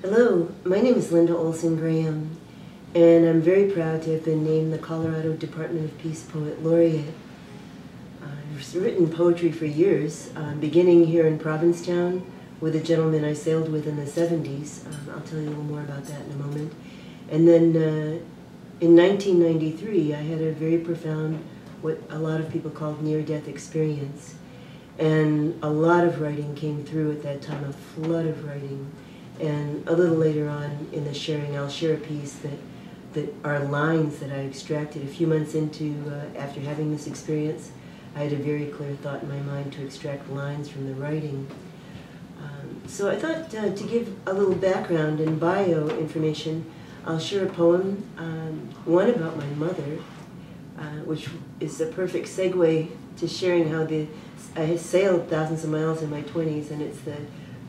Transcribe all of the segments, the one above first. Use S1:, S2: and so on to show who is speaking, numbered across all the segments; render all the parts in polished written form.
S1: Hello, my name is Linda Olson Graham, and I'm very proud to have been named the Colorado Department of Peace Poet Laureate. I've written poetry for years, beginning here in Provincetown with a gentleman I sailed with in the 70s. I'll tell you a little more about that in a moment. And then in 1993, I had a very profound, what a lot of people called near-death experience. And a lot of writing came through at that time, a flood of writing. And a little later on in the sharing, I'll share a piece that are lines that I extracted. A few months after having this experience, I had a very clear thought in my mind to extract lines from the writing. So I thought to give a little background and bio information, I'll share a poem, one about my mother, which is a perfect segue to sharing how I had sailed thousands of miles in my 20s, and it's the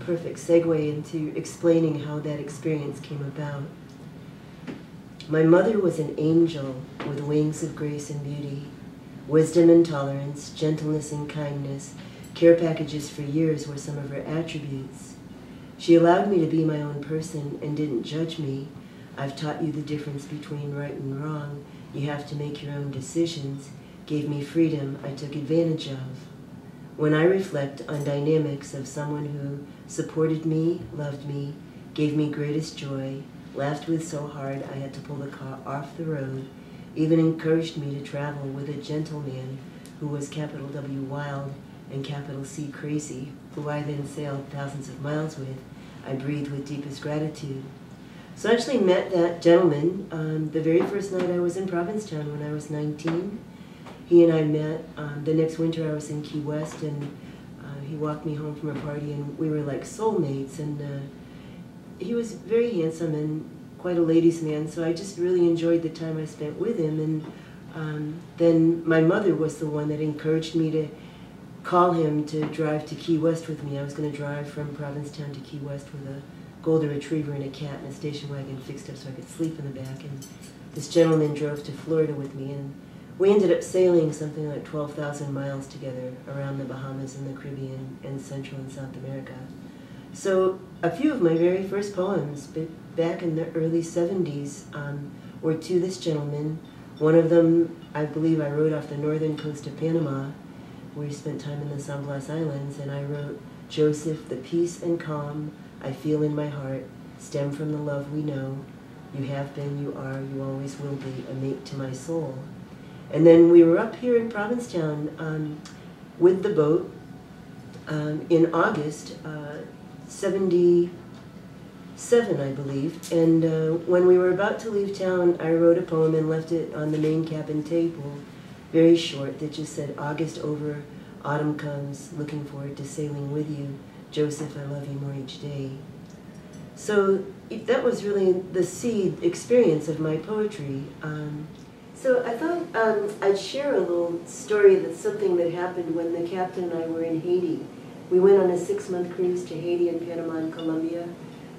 S1: perfect segue into explaining how that experience came about. My mother was an angel with wings of grace and beauty, wisdom and tolerance, gentleness and kindness. Care packages for years were some of her attributes. She allowed me to be my own person and didn't judge me. I've taught you the difference between right and wrong. You have to make your own decisions. Gave me freedom I took advantage of. When I reflect on dynamics of someone who supported me, loved me, gave me greatest joy, laughed with so hard I had to pull the car off the road, even encouraged me to travel with a gentleman who was capital W wild and capital C crazy, who I then sailed thousands of miles with, I breathed with deepest gratitude. So I actually met that gentleman the very first night I was in Provincetown when I was 19. He and I met. The next winter I was in Key West, and he walked me home from a party, and we were like soulmates. And he was very handsome and quite a ladies' man, so I just really enjoyed the time I spent with him. And then my mother was the one that encouraged me to call him to drive to Key West with me. I was going to drive from Provincetown to Key West with a golden retriever and a cat and a station wagon fixed up so I could sleep in the back. And this gentleman drove to Florida with me, and we ended up sailing something like 12,000 miles together around the Bahamas and the Caribbean and Central and South America. So a few of my very first poems back in the early 70s were to this gentleman. One of them, I believe I wrote off the northern coast of Panama, where he spent time in the San Blas Islands, and I wrote, Joseph, the peace and calm I feel in my heart stem from the love we know. You have been, you are, you always will be a mate to my soul. And then we were up here in Provincetown with the boat in August, 77, I believe. And when we were about to leave town, I wrote a poem and left it on the main cabin table, very short, that just said, August over, autumn comes, looking forward to sailing with you. Joseph, I love you more each day. So that was really the seed experience of my poetry. So I thought I'd share a little story that's something that happened when the captain and I were in Haiti. We went on a 6-month cruise to Haiti and Panama and Colombia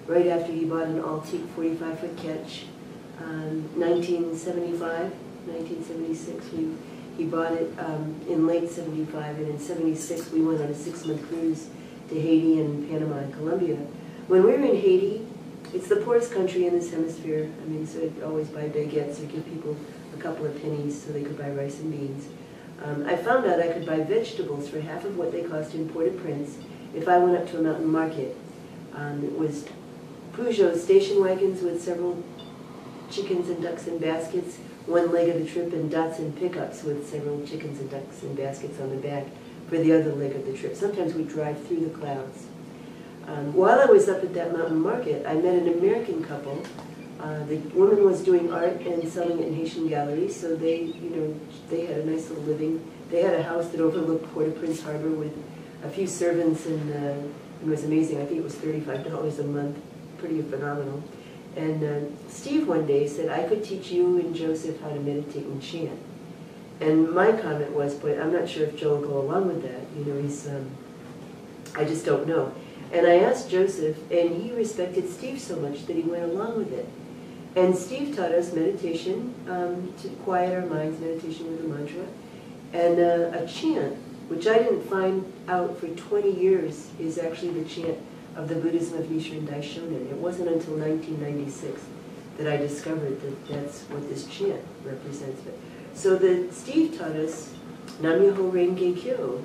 S1: right after he bought an Altique 45-foot ketch. 1975, 1976, he bought it in late 75, and in 76 we went on a 6-month cruise to Haiti and Panama and Colombia. When we were in Haiti, it's the poorest country in this hemisphere. I mean, so I'd always buy baguettes or give people a couple of pennies so they could buy rice and beans. I found out I could buy vegetables for half of what they cost in Port-au-Prince if I went up to a mountain market. It was Peugeot station wagons with several chickens and ducks in baskets, one leg of the trip, and Datsun pickups with several chickens and ducks in baskets on the back for the other leg of the trip. Sometimes we'd drive through the clouds. While I was up at that mountain market, I met an American couple. The woman was doing art and selling it in Haitian galleries, so they had a nice little living. They had a house that overlooked Port-au-Prince Harbor with a few servants, and it was amazing. I think it was $35 a month, pretty phenomenal. And Steve one day said, I could teach you and Joseph how to meditate and chant. And my comment was, but I'm not sure if Joe will go along with that. You know, he's, I just don't know. And I asked Joseph, and he respected Steve so much that he went along with it. And Steve taught us meditation to quiet our minds, meditation with a mantra, and a chant, which I didn't find out for 20 years is actually the chant of the Buddhism of Nichiren Daishonin. It wasn't until 1996 that I discovered that that's what this chant represents. So Steve taught us Nam-myoho Renge Kyo,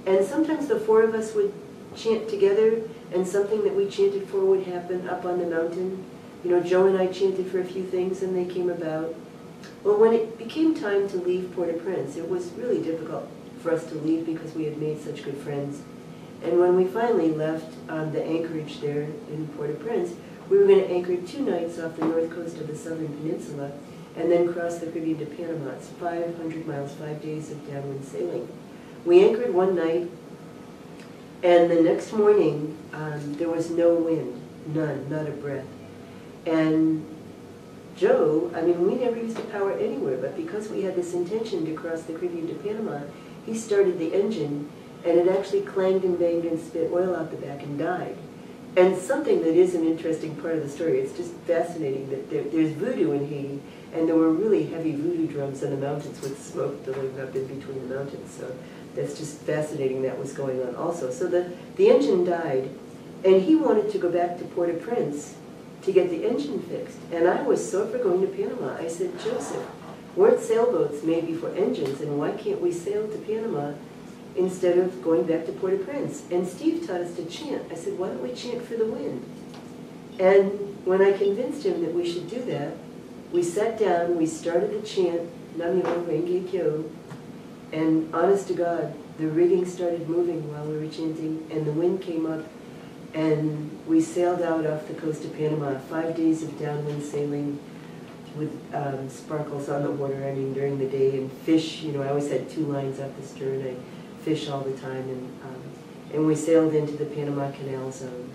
S1: and sometimes the four of us would chant together, and something that we chanted for would happen up on the mountain. You know, Joe and I chanted for a few things, and they came about. Well, when it became time to leave Port-au-Prince, it was really difficult for us to leave because we had made such good friends. And when we finally left the anchorage there in Port-au-Prince, we were going to anchor 2 nights off the north coast of the southern peninsula and then cross the Caribbean to Panama. It's 500 miles, 5 days of downwind sailing. We anchored one night, and the next morning there was no wind, none, not a breath. And Joe, I mean, we never used to power anywhere, but because we had this intention to cross the Caribbean to Panama, he started the engine, and it actually clanged and banged and spit oil out the back and died. And something that is an interesting part of the story, it's just fascinating that there's voodoo in Haiti, and there were really heavy voodoo drums in the mountains with smoke billowing up in between the mountains. So that's just fascinating that was going on also. So the engine died, and he wanted to go back to Port-au-Prince to get the engine fixed. And I was so for going to Panama. I said, Joseph, weren't sailboats made before engines, and why can't we sail to Panama instead of going back to Port-au-Prince? And Steve taught us to chant. I said, why don't we chant for the wind? And when I convinced him that we should do that, we sat down, we started the chant, Nam-myoho Renge Kyo, and honest to God, the rigging started moving while we were chanting, and the wind came up, and we sailed out off the coast of Panama, 5 days of downwind sailing with sparkles on the water, I mean, during the day, and fish, you know, I always had 2 lines off the stern, I fish all the time, and we sailed into the Panama Canal Zone.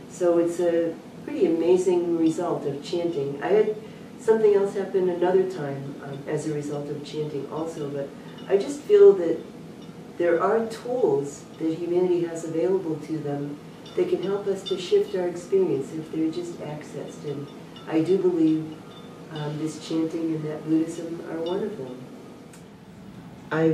S1: So it's a pretty amazing result of chanting. I had something else happen another time as a result of chanting also, but I just feel that there are tools that humanity has available to them that can help us to shift our experience if they're just accessed. And I do believe this chanting and that Buddhism are one of them. I